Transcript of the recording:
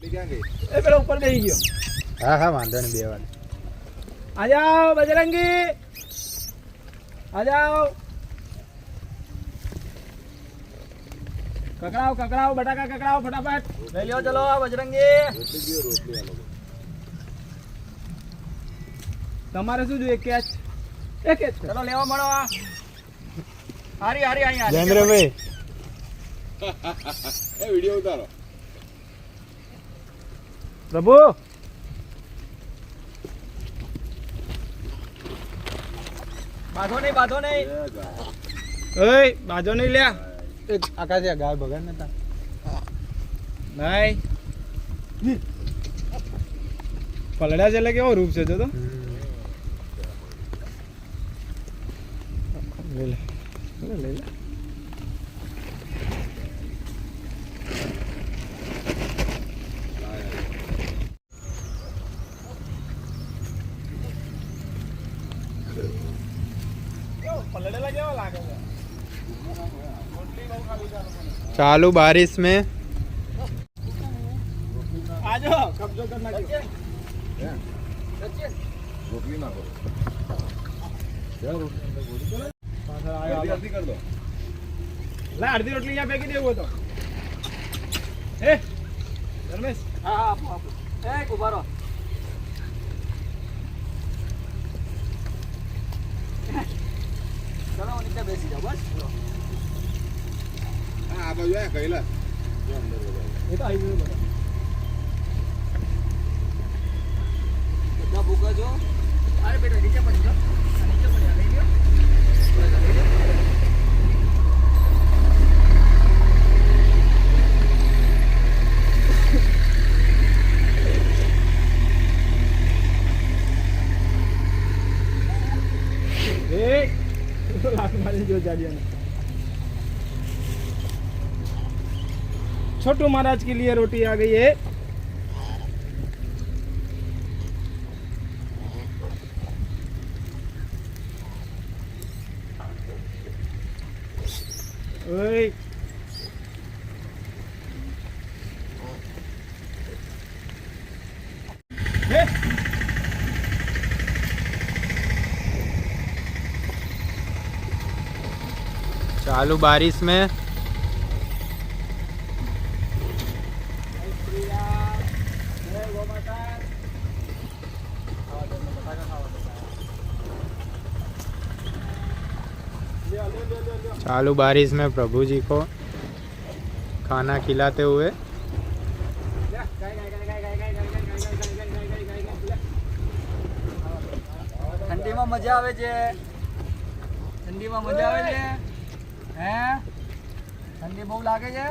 એ પેલો ઉપર બેસી ગયો. હા હા વાંધો નહીં, બે વાર આ જાઓ બજરંગી, આ જાઓ. કકડાવ કકડાવ બટાકા કકડાવ ફટાફટ લઈ લ્યો. ચલો બજરંગી, તમારે શું જોઈએ? કેચ એક કેચ. ચલો લેવા મળો. હારી હારી અહીંયા જયેન્દ્રભાઈ એ વિડિયો ઉતારો. પ્રભુ બાંધો નહીં, બાંધો નહીં. ઓય બાંધો નહીં લ્યા. એક આકાશ ગાય બગાડ નતા નહીં પલડ્યા છે એટલે કેવો રૂપ છે જો તો. લઈ લે લઈ લે. પલડેલા કેવા લાગે છે? चालू बारिश में आजो कब्जो करना चाहिए. રોટલી નાખો. જલ્દી કર દો. લા અડધી રોટલી અહીંયા ફેંકી દેવું તો. એ ધર્મેશ, હા હા આપો આપો. એ ઉભા રહો. ચલો નીચે બેસી જાઓ બસ. હા આ બાજુ આ કઈલા. જો અંદર બધા. એ તો આવી ગયું બધા. બધા ભૂકા જો. અરે બેટા નીચે પડી જાઓ. નીચે પડી લઈ લ્યો. छोटू महाराज के लिए रोटी आ गई है. ओए चालू बारिश में चालू बारिश में प्रभु जी को खाना खिलाते हुए ठंडी में मजा आवे छे. ठंडी में मजा आवे छे. હે ઠંડી બહુ લાગે છે.